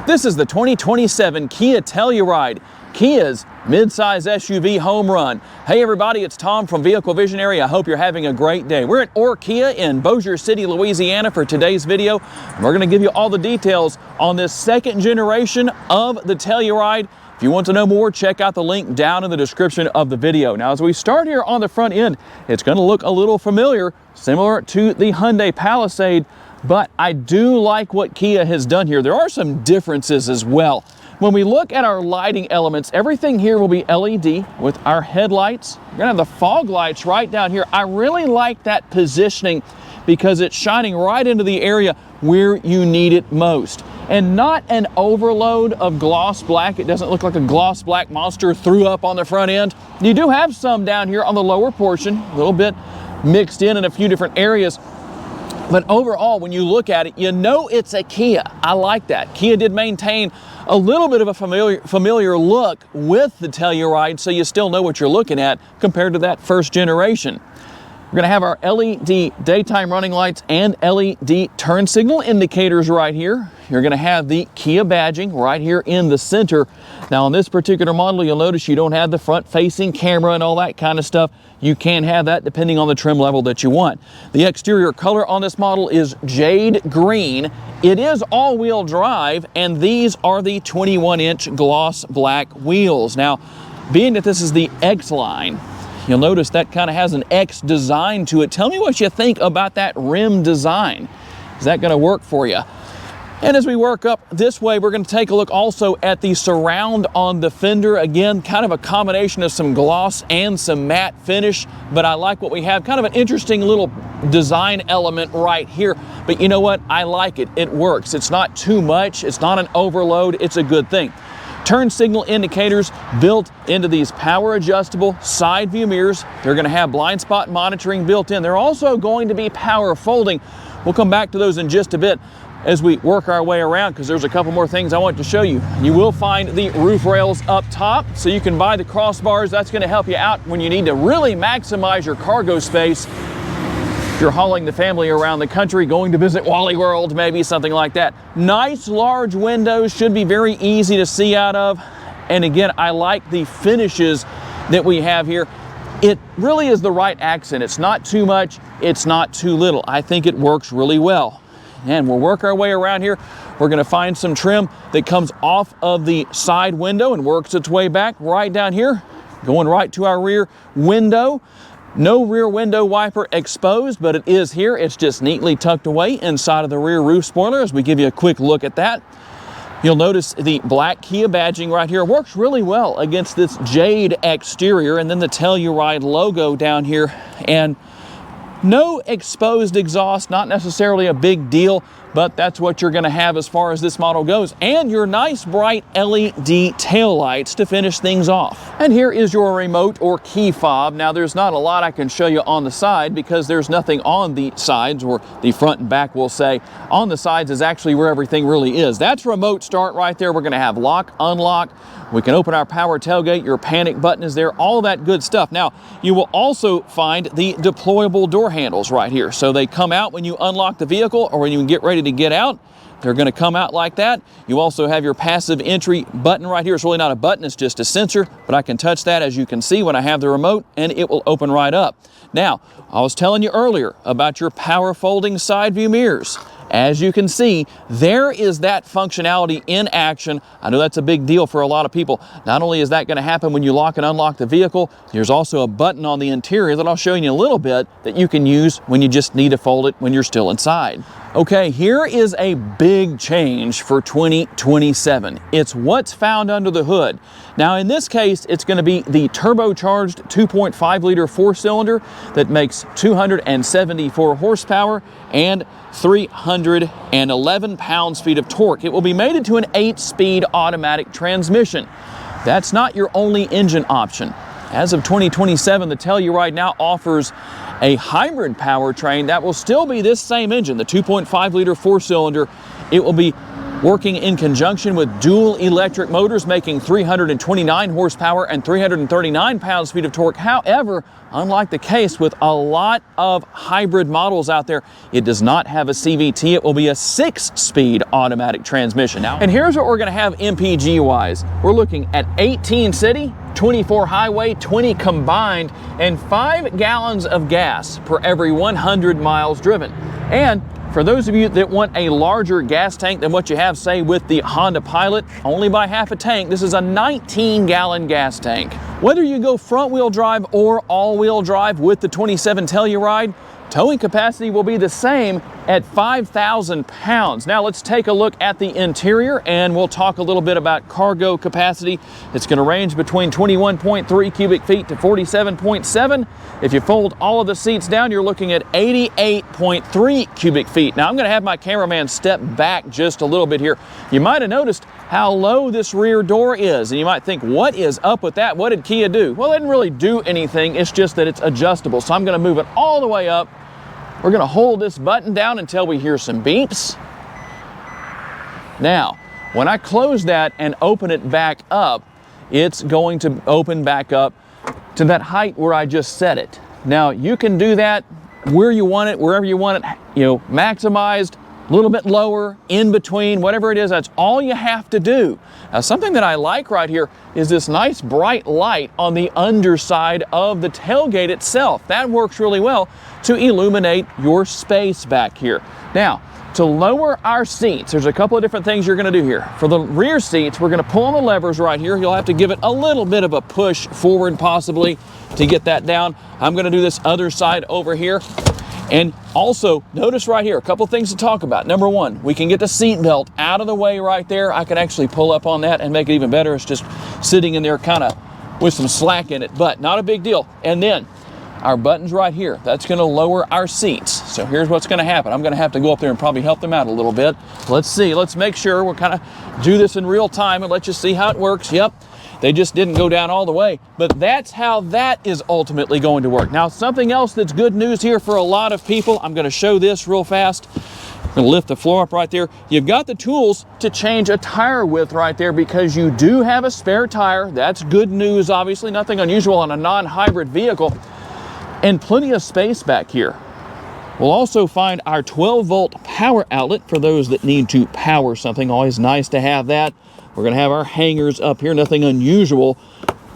This is the 2027 Kia Telluride, Kia's midsize SUV home run. Hey everybody, it's Tom from Vehicle Visionary. I hope you're having a great day. We're at Kia in Bossier City, Louisiana for today's video. We're going to give you all the details on this second generation of the Telluride. If you want to know more, check out the link down in the description of the video. Now, as we start here on the front end, it's going to look a little familiar, similar to the Hyundai Palisade, but I do like what Kia has done here. There are some differences as well. When we look at our lighting elements, everything here will be LED with our headlights. We're gonna have the fog lights right down here. I really like that positioning because it's shining right into the area where you need it most. And not an overload of gloss black. It doesn't look like a gloss black monster threw up on the front end. You do have some down here on the lower portion, a little bit mixed in a few different areas. But overall, when you look at it, you know it's a Kia. I like that. Kia did maintain a little bit of a familiar look with the Telluride, so you still know what you're looking at compared to that first generation. We're going to have our LED daytime running lights and LED turn signal indicators right here. You're going to have the Kia badging right here in the center. Now on this particular model, you'll notice you don't have the front facing camera and all that kind of stuff. You can have that depending on the trim level that you want. The exterior color on this model is jade green. It is all-wheel drive, and these are the 21-inch gloss black wheels. Now, being that this is the X line, you'll notice that kind of has an X design to it. Tell me what you think about that rim design. Is that going to work for you? And as we work up this way, we're going to take a look also at the surround on the fender. Again, kind of a combination of some gloss and some matte finish, but I like what we have. Kind of an interesting little design element right here. But you know what? I like it. It works. It's not too much. It's not an overload. It's a good thing. Turn signal indicators built into these power adjustable side view mirrors. They're going to have blind spot monitoring built in. They're also going to be power folding. We'll come back to those in just a bit as we work our way around, because there's a couple more things I want to show you. You will find the roof rails up top, so you can buy the crossbars. That's going to help you out when you need to really maximize your cargo space. If you're hauling the family around the country, going to visit Wally World, maybe something like that. Nice large windows, should be very easy to see out of. And again, I like the finishes that we have here. It really is the right accent. It's not too much, it's not too little. I think it works really well. And we'll work our way around here. We're going to find some trim that comes off of the side window and works its way back right down here, going right to our rear window. No rear window wiper exposed, but it is here. It's just neatly tucked away inside of the rear roof spoiler as we give you a quick look at that. You'll notice the black Kia badging right here works really well against this jade exterior, and then the Telluride logo down here. And no exposed exhaust, not necessarily a big deal, but that's what you're going to have as far as this model goes. And your nice bright LED taillights to finish things off. And here is your remote or key fob. Now there's not a lot I can show you on the side because there's nothing on the sides, or the front and back we'll say. On the sides is actually where everything really is. That's remote start right there. We're going to have lock, unlock. We can open our power tailgate. Your panic button is there, all that good stuff. Now, you will also find the deployable door handles right here. So they come out when you unlock the vehicle or when you get ready to get out. They're going to come out like that. You also have your passive entry button right here. It's really not a button, it's just a sensor, but I can touch that, as you can see, when I have the remote, and it will open right up. Now, I was telling you earlier about your power folding side view mirrors. As you can see, there is that functionality in action. I know that's a big deal for a lot of people. Not only is that going to happen when you lock and unlock the vehicle, there's also a button on the interior that I'll show you in a little bit that you can use when you just need to fold it when you're still inside. Okay, here is a big change for 2027. It's what's found under the hood. Now in this case, it's going to be the turbocharged 2.5 liter four-cylinder that makes 274 horsepower and 311 pounds-feet of torque. It will be mated to an 8-speed automatic transmission. That's not your only engine option. As of 2027, the Telluride now offers a hybrid powertrain that will still be this same engine, the 2.5 liter four-cylinder. It will be working in conjunction with dual electric motors, making 329 horsepower and 339 pound-feet of torque. However, unlike the case with a lot of hybrid models out there, it does not have a CVT. It will be a 6-speed automatic transmission. Now, and here's what we're going to have MPG-wise. We're looking at 18 city, 24 highway, 20 combined, and 5 gallons of gas per every 100 miles driven. And for those of you that want a larger gas tank than what you have, say, with the Honda Pilot, only by half a tank, this is a 19-gallon gas tank. Whether you go front-wheel drive or all-wheel drive with the 27 Telluride, towing capacity will be the same at 5,000 pounds. Now let's take a look at the interior and we'll talk a little bit about cargo capacity. It's going to range between 21.3 cubic feet to 47.7. If you fold all of the seats down, you're looking at 88.3 cubic feet. Now I'm going to have my cameraman step back just a little bit here. You might have noticed how low this rear door is, and you might think, what is up with that? What did Kia do? Well, they didn't really do anything. It's just that it's adjustable. So I'm going to move it all the way up. We're going to hold this button down until we hear some beeps. Now, when I close that and open it back up, it's going to open back up to that height where I just set it. Now, you can do that where you want it, wherever you want it, maximized, a little bit lower, in between, whatever it is, that's all you have to do. Now, something that I like right here is this nice bright light on the underside of the tailgate itself. That works really well to illuminate your space back here. Now, to lower our seats, there's a couple of different things you're going to do here. For the rear seats, we're going to pull on the levers right here. You'll have to give it a little bit of a push forward possibly to get that down. I'm going to do this other side over here. And also, notice right here, a couple things to talk about. Number one, we can get the seat belt out of the way right there. I can actually pull up on that and make it even better. It's just sitting in there kind of with some slack in it, but not a big deal. And then our buttons right here, that's going to lower our seats. So here's what's going to happen. I'm going to have to go up there and probably help them out a little bit. Let's see, let's make sure we'll kind of do this in real time and let you see how it works. Yep, they just didn't go down all the way, but that's how that is ultimately going to work. Now, something else that's good news here for a lot of people, I'm going to show this real fast. I'm going to lift the floor up right there. You've got the tools to change a tire width right there because you do have a spare tire. That's good news, obviously, nothing unusual on a non-hybrid vehicle. And plenty of space back here. We'll also find our 12-volt power outlet for those that need to power something. Always nice to have that. We're going to have our hangers up here, nothing unusual.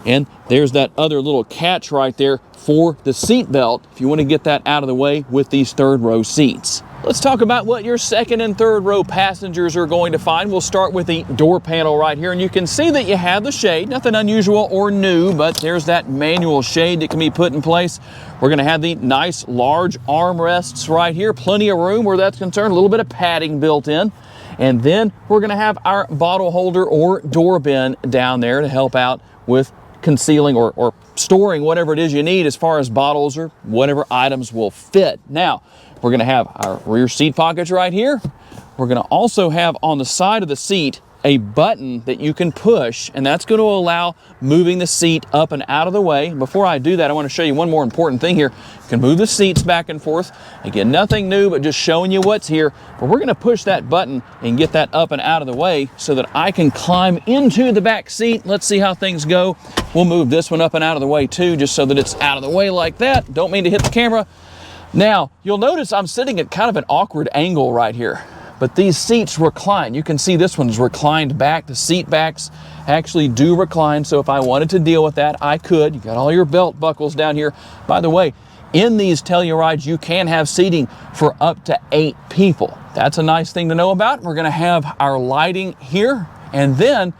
And there's that other little catch right there for the seat belt if you want to get that out of the way with these third row seats. Let's talk about what your second and third row passengers are going to find. We'll start with the door panel right here, and you can see that you have the shade. Nothing unusual or new, but there's that manual shade that can be put in place. We're going to have the nice large armrests right here. Plenty of room where that's concerned. A little bit of padding built in. And then we're going to have our bottle holder or door bin down there to help out with concealing or storing whatever it is you need as far as bottles or whatever items will fit. Now, we're going to have our rear seat pockets right here. We're going to also have on the side of the seat a button that you can push, and that's going to allow moving the seat up and out of the way. Before I do that, I want to show you one more important thing here. You can move the seats back and forth. Again, nothing new, but just showing you what's here. But we're going to push that button and get that up and out of the way so that I can climb into the back seat. Let's see how things go. We'll move this one up and out of the way too, just so that it's out of the way like that. Don't mean to hit the camera. Now, you'll notice I'm sitting at kind of an awkward angle right here, but these seats recline. You can see this one's reclined back. The seat backs actually do recline, so if I wanted to deal with that, I could. You got all your belt buckles down here. By the way, in these Tellurides, you can have seating for up to 8 people. That's a nice thing to know about. We're gonna have our lighting here, and then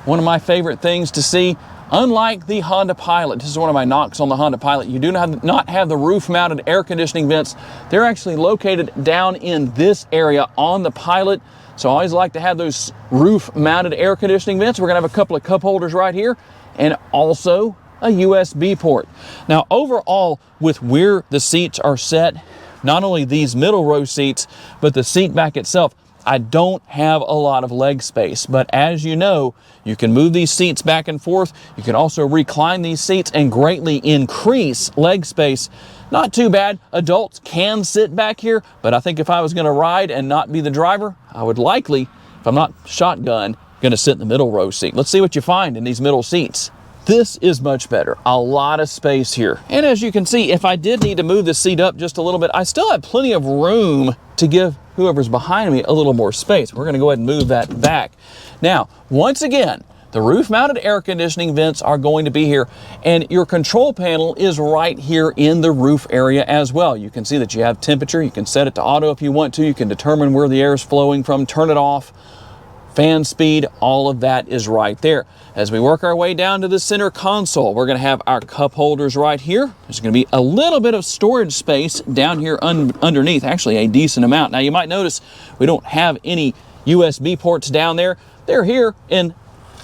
one of my favorite things to see, unlike the Honda Pilot, this is one of my knocks on the Honda Pilot, you do not have the roof-mounted air conditioning vents. They're actually located down in this area on the Pilot. So I always like to have those roof-mounted air conditioning vents. We're gonna have a couple of cup holders right here and also a USB port. Now, overall, with where the seats are set, not only these middle row seats, but the seat back itself, I don't have a lot of leg space, but as you know, you can move these seats back and forth. You can also recline these seats and greatly increase leg space. Not too bad. Adults can sit back here, but I think if I was going to ride and not be the driver, I would likely if I'm not shotgun, going to sit in the middle row seat. Let's see what you find in these middle seats. This is much better. A lot of space here. And as you can see, if I did need to move the seat up just a little bit, I still have plenty of room to give whoever's behind me a little more space. We're gonna go ahead and move that back. Now, once again, the roof-mounted air conditioning vents are going to be here, and your control panel is right here in the roof area as well. You can see that you have temperature. You can set it to auto if you want to. You can determine where the air is flowing from, turn it off, fan speed, all of that is right there. As we work our way down to the center console, we're going to have our cup holders right here. There's going to be a little bit of storage space down here underneath, actually a decent amount. Now you might notice we don't have any USB ports down there. They're here in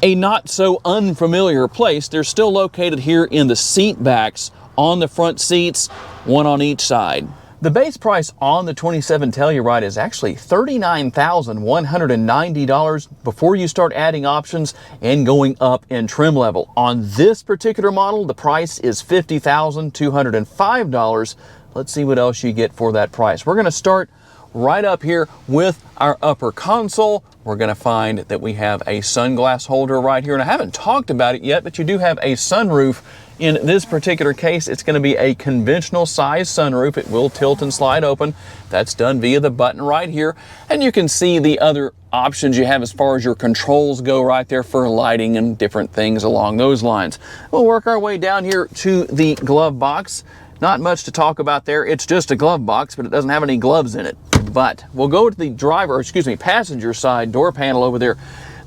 a not so unfamiliar place. They're still located here in the seat backs on the front seats, one on each side. The base price on the 27 Telluride is actually $39,190 before you start adding options and going up in trim level. On this particular model, the price is $50,205. Let's see what else you get for that price. We're going to start right up here with our upper console. We're going to find that we have a sunglass holder right here, and I haven't talked about it yet, but you do have a sunroof. In this particular case, it's going to be a conventional size sunroof. It will tilt and slide open. That's done via the button right here. And you can see the other options you have as far as your controls go right there for lighting and different things along those lines. We'll work our way down here to the glove box. Not much to talk about there. It's just a glove box, but it doesn't have any gloves in it. But we'll go to the passenger side door panel over there.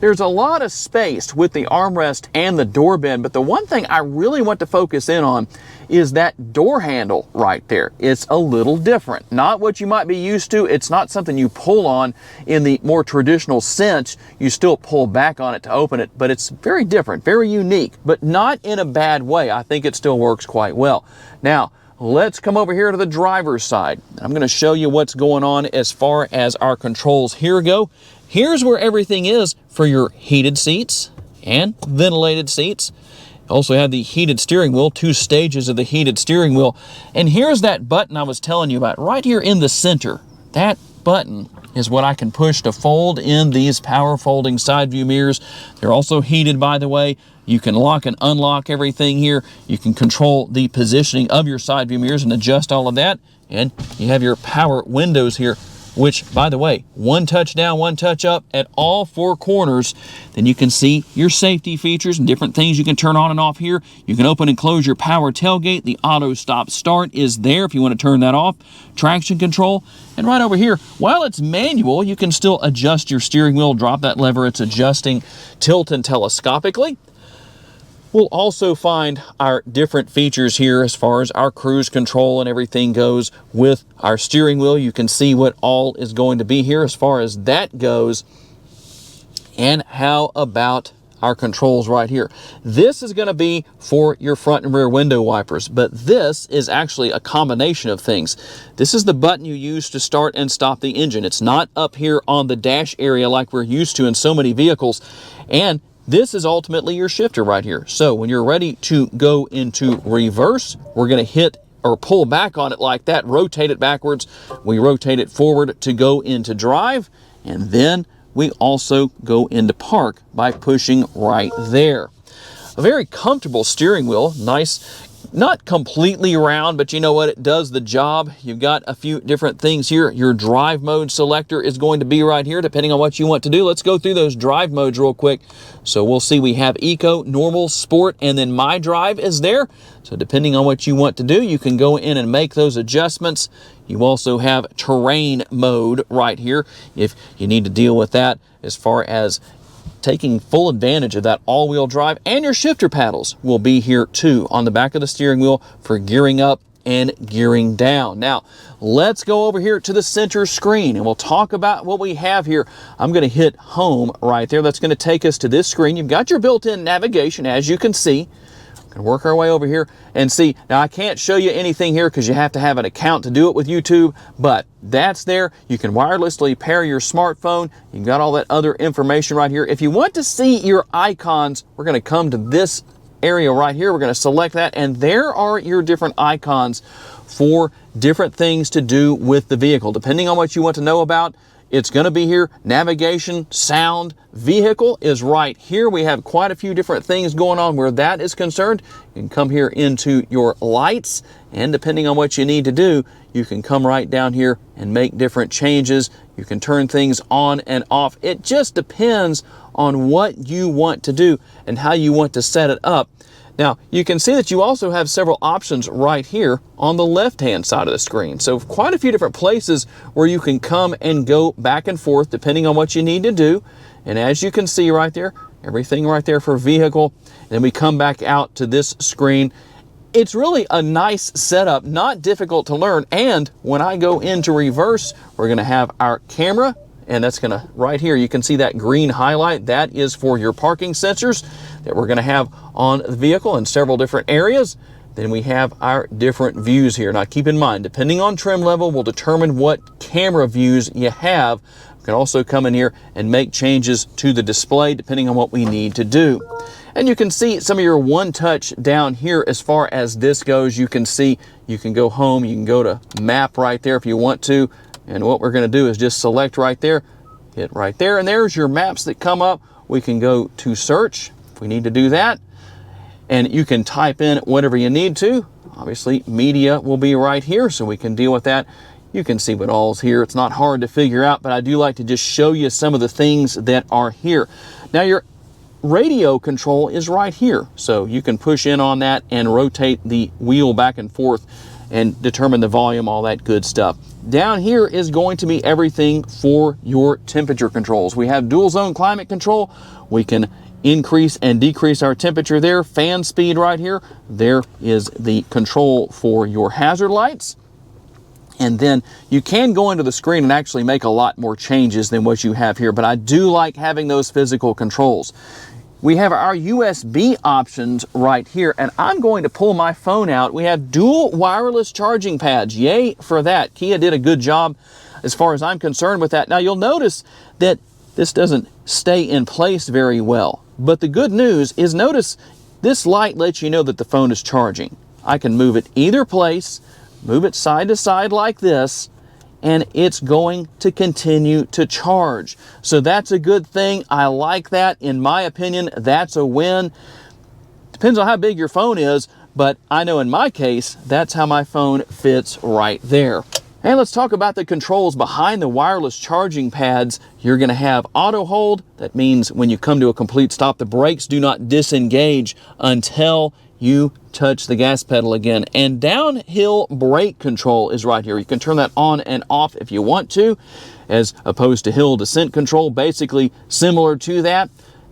There's a lot of space with the armrest and the door bend, but the one thing I really want to focus in on is that door handle right there. It's a little different. Not what you might be used to. It's not something you pull on in the more traditional sense. You still pull back on it to open it, but it's very different, very unique, but not in a bad way. I think it still works quite well. Now, let's come over here to the driver's side. I'm going to show you what's going on as far as our controls here go. Here's where everything is for your heated seats and ventilated seats. Also have the heated steering wheel, 2 stages of the heated steering wheel. And here's that button I was telling you about right here in the center. That button is what I can push to fold in these power folding side view mirrors. They're also heated, by the way. You can lock and unlock everything here. You can control the positioning of your side view mirrors and adjust all of that. And you have your power windows here, which, by the way, one touch down, one touch up at all 4 corners. Then you can see your safety features and different things you can turn on and off here. You can open and close your power tailgate. The auto stop start is there if you want to turn that off. Traction control. And right over here, while it's manual, you can still adjust your steering wheel, drop that lever. It's adjusting tilt and telescopically. We'll also find our different features here as far as our cruise control and everything goes with our steering wheel. You can see what all is going to be here as far as that goes. And how about our controls right here? This is going to be for your front and rear window wipers, but this is actually a combination of things. This is the button you use to start and stop the engine. It's not up here on the dash area like we're used to in so many vehicles. And this is ultimately your shifter right here. So when you're ready to go into reverse, we're going to hit or pull back on it like that, rotate it backwards. We rotate it forward to go into drive, and then we also go into park by pushing right there. A very comfortable steering wheel, nice. Not completely round, but you know what? It does the job. You've got a few different things here. Your drive mode selector is going to be right here, depending on what you want to do. Let's go through those drive modes real quick. So we'll see we have Eco, Normal, Sport, and then My Drive is there. So depending on what you want to do, you can go in and make those adjustments. You also have Terrain mode right here if you need to deal with that as far as taking full advantage of that all-wheel drive. And your shifter paddles will be here too on the back of the steering wheel for gearing up and gearing down. Now, let's go over here to the center screen and we'll talk about what we have here. I'm going to hit home right there. That's going to take us to this screen. You've got your built-in navigation, as you can see. We're going to work our way over here and see. Now, I can't show you anything here because you have to have an account to do it with YouTube, but that's there. You can wirelessly pair your smartphone. You've got all that other information right here. If you want to see your icons, we're going to come to this area right here. We're going to select that, and there are your different icons for different things to do with the vehicle. Depending on what you want to know about, it's going to be here. Navigation, sound, vehicle is right here. We have quite a few different things going on where that is concerned. You can come here into your lights, and depending on what you need to do, you can come right down here and make different changes. You can turn things on and off. It just depends on what you want to do and how you want to set it up. Now, you can see that you also have several options right here on the left-hand side of the screen. So quite a few different places where you can come and go back and forth depending on what you need to do. And as you can see right there, everything right there for vehicle. Then we come back out to this screen. It's really a nice setup, not difficult to learn. And when I go into reverse, we're going to have our camera. And that's going to, right here, you can see that green highlight. That is for your parking sensors that we're going to have on the vehicle in several different areas. Then we have our different views here. Now keep in mind, depending on trim level will determine what camera views you have. We can also come in here and make changes to the display depending on what we need to do. And you can see some of your one touch down here as far as this goes. You can see you can go home, you can go to map right there if you want to. And what we're going to do is just select right there, hit right there, and there's your maps that come up. We can go to search if we need to do that. And you can type in whatever you need to. Obviously, media will be right here, so we can deal with that. You can see what all's here. It's not hard to figure out, but I do like to just show you some of the things that are here. Now, your radio control is right here. So you can push in on that and rotate the wheel back and forth and determine the volume, all that good stuff. Down here is going to be everything for your temperature controls. We have dual zone climate control. We can increase and decrease our temperature there. Fan speed right here. There is the control for your hazard lights. And then you can go into the screen and actually make a lot more changes than what you have here, but I do like having those physical controls. We have our USB options right here, and I'm going to pull my phone out. We have dual wireless charging pads. Yay for that. Kia did a good job as far as I'm concerned with that. Now you'll notice that this doesn't stay in place very well, but the good news is, notice this light lets you know that the phone is charging. I can move it either place, move it side to side like this, and it's going to continue to charge. So that's a good thing. I like that. In my opinion, that's a win. Depends on how big your phone is, but I know in my case, that's how my phone fits right there. And let's talk about the controls behind the wireless charging pads. You're going to have auto hold. That means when you come to a complete stop, the brakes do not disengage until you touch the gas pedal again. And downhill brake control is right here. You can turn that on and off if you want to, as opposed to hill descent control, basically similar to that.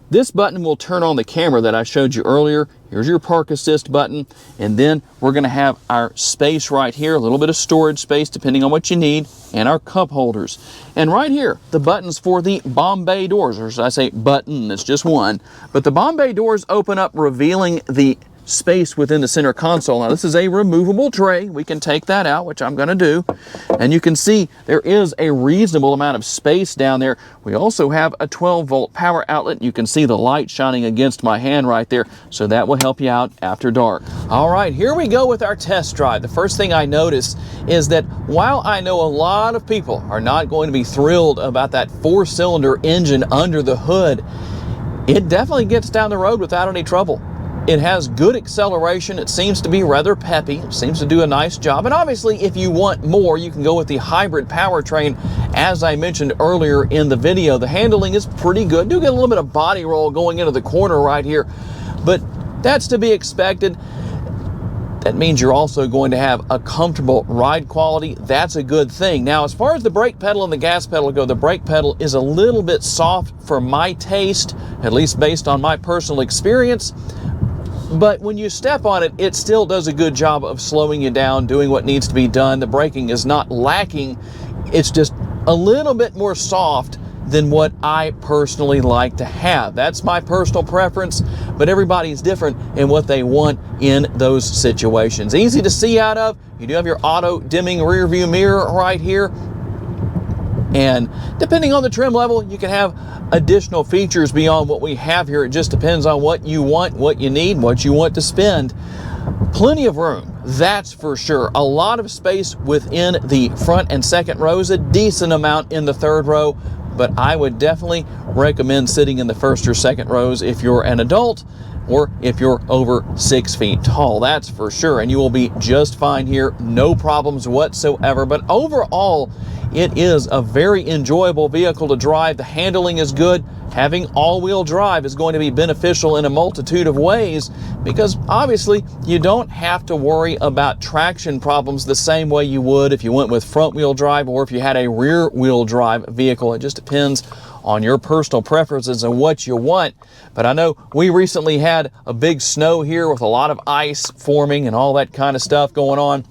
This button will turn on the camera that I showed you earlier. Here's your park assist button, and then we're going to have our space right here, a little bit of storage space depending on what you need, and our cup holders. And right here, the buttons for the bomb bay doors, or should I say button, it's just one, but the bomb bay doors open up, revealing the space within the center console. Now this is a removable tray. We can take that out, which I'm going to do. And you can see there is a reasonable amount of space down there. We also have a 12-volt power outlet. You can see the light shining against my hand right there. So that will help you out after dark. All right, here we go with our test drive. The first thing I notice is that while I know a lot of people are not going to be thrilled about that 4-cylinder engine under the hood, it definitely gets down the road without any trouble. It has good acceleration. It seems to be rather peppy. It seems to do a nice job. And obviously, if you want more, you can go with the hybrid powertrain. As I mentioned earlier in the video, the handling is pretty good. Do get a little bit of body roll going into the corner right here, but that's to be expected. That means you're also going to have a comfortable ride quality. That's a good thing. Now, as far as the brake pedal and the gas pedal go, the brake pedal is a little bit soft for my taste, at least based on my personal experience. But when you step on it, it still does a good job of slowing you down, doing what needs to be done. The braking is not lacking. It's just a little bit more soft than what I personally like to have. That's my personal preference, but everybody's different in what they want in those situations. Easy to see out of. You do have your auto dimming rear view mirror right here. And depending on the trim level, you can have additional features beyond what we have here. It just depends on what you want, what you need, what you want to spend. Plenty of room that's for sure. A lot of space within the front and second rows, a decent amount in the third row, but I would definitely recommend sitting in the first or second rows if you're an adult or if you're over 6 feet tall, that's for sure. And you will be just fine here, no problems whatsoever. But overall, it is a very enjoyable vehicle to drive. The handling is good. Having all-wheel drive is going to be beneficial in a multitude of ways because obviously you don't have to worry about traction problems the same way you would if you went with front-wheel drive or if you had a rear-wheel drive vehicle. It just depends on your personal preferences and what you want. But I know we recently had a big snow here with a lot of ice forming and all that kind of stuff going on.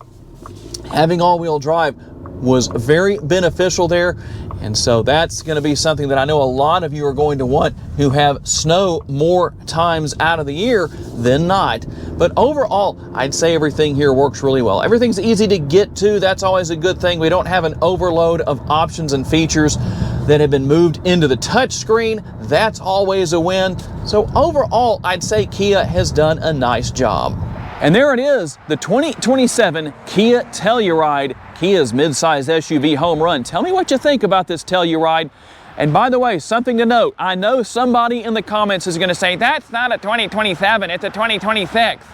Having all-wheel drive was very beneficial there, and so that's going to be something that I know a lot of you are going to want who have snow more times out of the year than not. But overall, I'd say everything here works really well. Everything's easy to get to. That's always a good thing. We don't have an overload of options and features that have been moved into the touch screen. That's always a win. So overall, I'd say Kia has done a nice job. And there it is, the 2027 Kia Telluride, Kia's midsize SUV home run. Tell me what you think about this Telluride. And by the way, something to note, I know somebody in the comments is going to say, that's not a 2027, it's a 2026.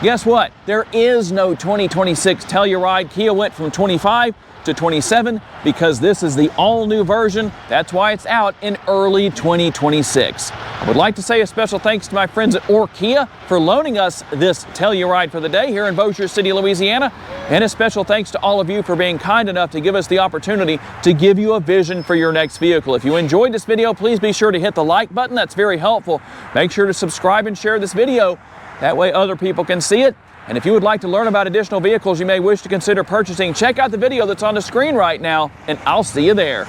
Guess what? There is no 2026 Telluride. Kia went from 25 to 27 because this is the all-new version. That's why it's out in early 2026. I would like to say a special thanks to my friends at Kia for loaning us this Telluride for the day here in Bossier City, Louisiana. And a special thanks to all of you for being kind enough to give us the opportunity to give you a vision for your next vehicle. If you enjoyed this video, please be sure to hit the like button. That's very helpful. Make sure to subscribe and share this video. That way other people can see it. And if you would like to learn about additional vehicles you may wish to consider purchasing, check out the video that's on the screen right now, and I'll see you there.